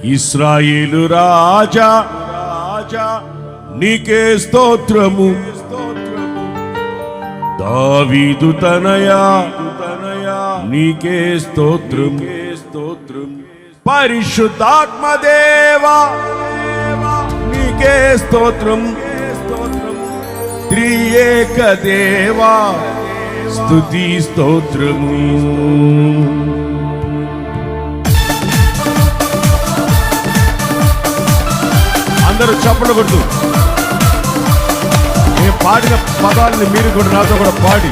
ఇశ్రాయేలు రాజా నీకే స్తోత్రము, దావీదు తనయా నీకే స్తోత్రము, పరిశుద్ధాత్మ దేవా నీకే స్తోత్రం, త్రియేక దేవా స్తుతి స్తోత్రము. అందరూ చప్పట్లు కొట్టు. నేను పాడిన పదాలని మీరు కూడా నాతో కూడా పాడి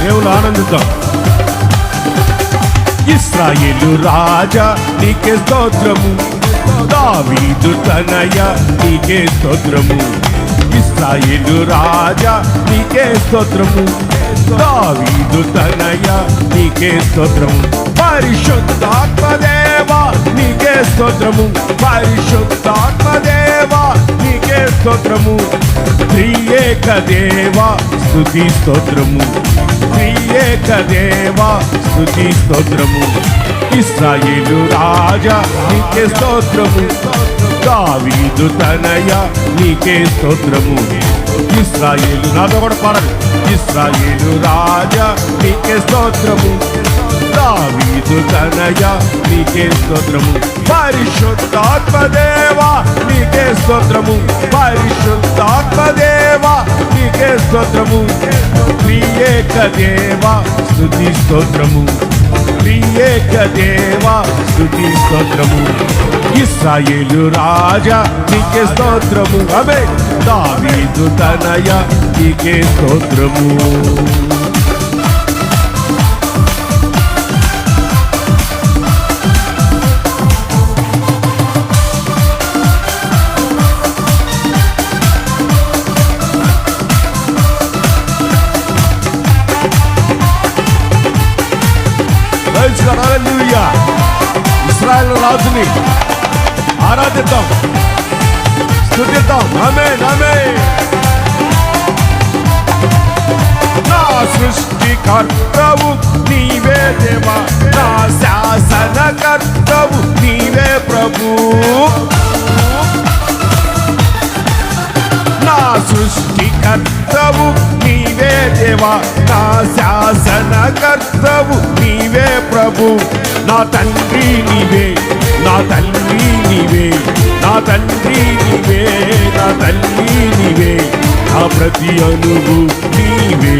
దేవుని ఆనందిద్దాం. ఇశ్రాయేలు రాజా నీకే స్తోత్రము, దావీదు తనయ నీకే స్తోత్రము. ఇశ్రాయేలు రాజా నీకే స్తోత్రము, దావీదు తనయ నీకే స్తోత్రము. పరిశుద్ధాత్మ దేవా నీకే స్తోత్రము, పరిశుద్ధాత్మ దేవా నీకే స్తోత్రము, త్రియేక దేవా స్తుతి స్తోత్రము, త్రియేక దేవా స్తుతి స్తోత్రము. ఇశ్రాయేలు రాజా నీకే స్తోత్రము, దావీదు తనయ నీకే స్తోత్రము. ఇశ్రాయేలు నాతో కూడా పాడండి. ఇశ్రాయేలు రాజా నీకే స్తోత్రము, దావీదు తనయ నీకే స్తోత్రము. పరిశుద్ధాత్మ దేవా నీకే స్తోత్రము, పరిశుద్ధాత్మ దేవా నీకే స్తోత్రము, త్రియేక దేవా స్తుతి స్తోత్రము, త్రియేక దేవా స్తుతి స్తోత్రము. ఇశ్రాయేలు రాజా నీకే స్తోత్రము, ఆమేన్. దావీదు తనయ నీకే స్తోత్రము. హల్లెలూయా. ఇశ్రాయేలు రాజుని ఆరాధిద్దాం, స్తుతిద్దాం. ఆమేన్ ఆమేన్. నా సృష్టికర్తవు నీవే దేవా, నా శాసనకర్తవు నీవే ప్రభు. నా సృష్టికర్తవు నీవే దేవా, నా శాసనకర్తవు నీవే ప్రభు. నా తండ్రి నీవే, నా తల్లి నీవే, నా తండ్రి నీవే, నా తల్లి నీవే, నా ప్రతి అణువు నీవే,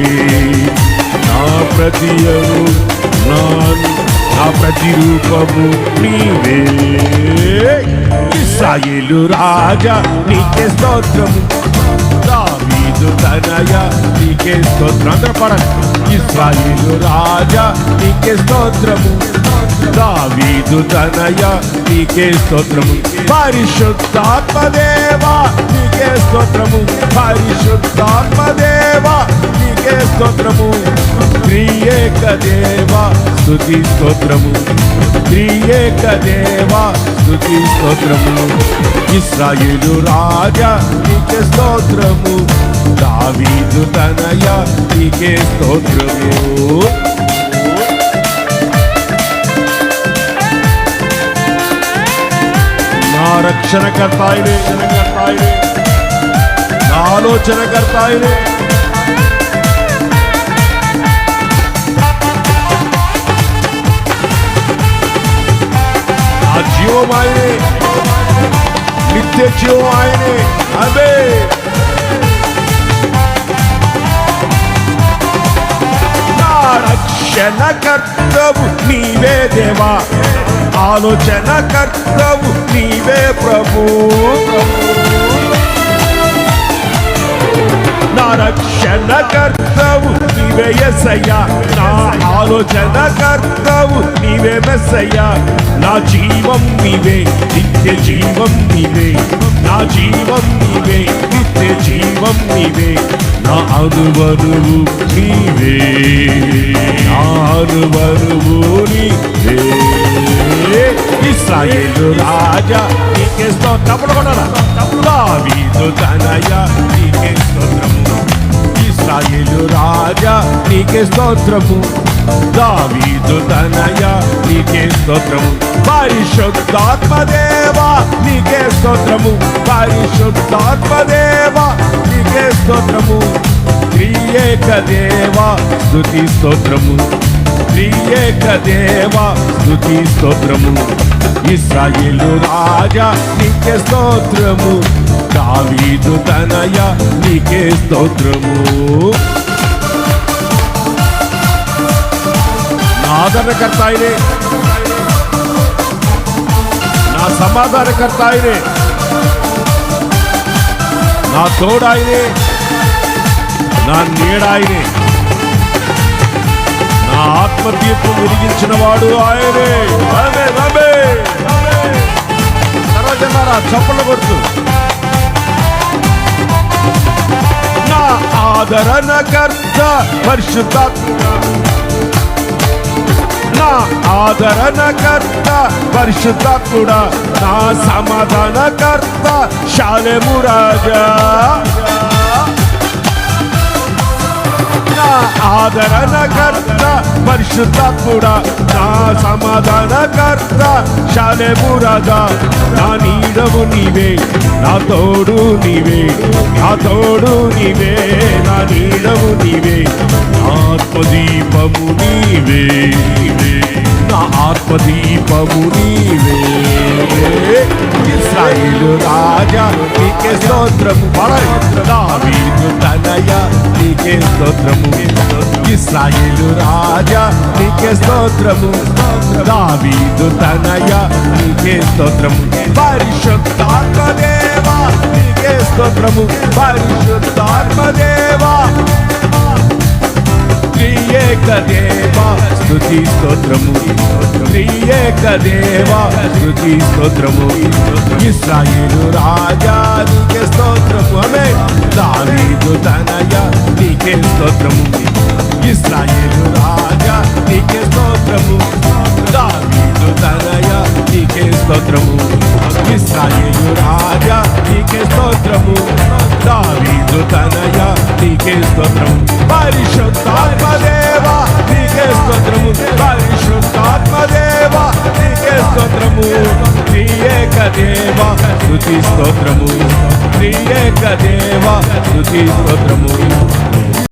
నా ప్రతి అణువు నా ప్రతిరూపము నీవే. ఇశ్రాయేలు రాజా నీకే స్తోత్రము, దావీదు తనయ నీకే స్తోత్రం. అందరూ పాడండి. ఇశ్రాయేలు రాజా నీకే స్తోత్రము, దావీదు తనయ నీకే స్తోత్రము. పరిశుద్ధాత్మ దేవా నీకే స్తోత్రము, పరిశుద్ధాత్మ దేవా నీకే స్తోత్రము, త్రియేక దేవా స్తుతి స్తోత్రము, త్రియేక దేవా స్తుతి స్తోత్రము. ఇశ్రాయేలు రాజా నీకే స్తోత్రము, దావీదు తనయ నీకే స్తోత్రము. నా రక్షణకర్త ఆయనే, నా ఆలోచనకర్త ఆయనే. నా జీవం ఆయనే, నిత్య జీవం ఆయనే. ఆమేన్. నా రక్షణకర్తవు నీవే దేవా, ఆలోచనకర్తవు నీవే ప్రభు. నా రక్షణకర్తవు నీవే యేసయ్యా, నా ఆలోచనకర్తవు నీవే మెస్సయ్యా. నా జీవం నీవే, నిత్య జీవం నీవే, నా జీవం నీవే, నిత్య జీవం నీవే, నా అనువరువు నీవే, నా అనువరువు నీవే. ఇశ్రాయేలు రాజా నీకే స్తోత్రము, దావీదు తనయ నీకే స్తోత్రము. ఇశ్రాయేలు రాజా నీకే స్తోత్రము, దావీదు తనయ నీకే స్తోత్రము, పరిశుద్ధాత్మదేవా నీకే స్తోత్రము, పరిశుద్ధాత్మదేవా నీకే స్తోత్రము, త్రియేక దేవా స్తుతి స్తోత్రము, త్రియేక దేవా స్తుతి స్తోత్రము. ఇశ్రాయేలు రాజా నీకే స్తోత్రము, దావీదు తనయ నీకే స్తోత్రము. నా ఆదరణకర్త ఆయనే, నా సమాధానకర్త ఆయనే, నా తోడాయనే, నా నీడాయనే, నా ఆత్మ తీర్పు వెలిగించిన వాడు ఆయనే. సర్వజనారా చప్పట్లు కొడుతూ నా ఆదరణకర్త పరిశుద్ధాత్మ, నా ఆదరణకర్త పరిశుద్ధాత్ముడా, నా సమాధానకర్త షాలేము రాజా, నా ఆదరణకర్త పరిశుద్ధాత్ముడా, నా సమాధానకర్త షాలేము రాజా. నా నీడము నీవే, నా తోడు నీవే, నా తోడు నీవే, నా నీడము నీవే, ఆత్మదీపము నీవే, నా ఆత్మదీపము నీవే. ఇశ్రాయేలు రాజా నీకే స్తోత్రము, దావీదు తనయ నీకే స్తోత్రము, ఇశ్రాయేలు రాజా నీకే స్తోత్రము, దావీదు తనయ నీకే స్తోత్రము, పరిశుద్ధాత్మదేవా నీకే స్తోత్రము, పరిశుద్ధాత్మదేవా త్రియేక దేవా స్తుతి స్తోత్రము, త్రియేక దేవా స్తుతి స్తోత్రము. ఇశ్రాయేలు రాజా నీకే స్తోత్రము, ఆమేన్. దావీదు తనయ నీకే స్తోత్రము, ఇశ్రాయేలు రాజా నీకే స్తోత్రము, దావీదు తనయ నీకే స్తోత్రము, ఇశ్రాయేలు రాజా నీకే స్తోత్రము, దావీదు తనయ నీకే స్తోత్రము, పరిశుద్ధాత్మదేవా నీకే స్తోత్రము, పరిశుద్ధాత్మదేవా నీకే స్తోత్రము, త్రియేక దేవా స్తుతి స్తోత్రము, త్రియేక దేవా స్తుతి స్తోత్రము.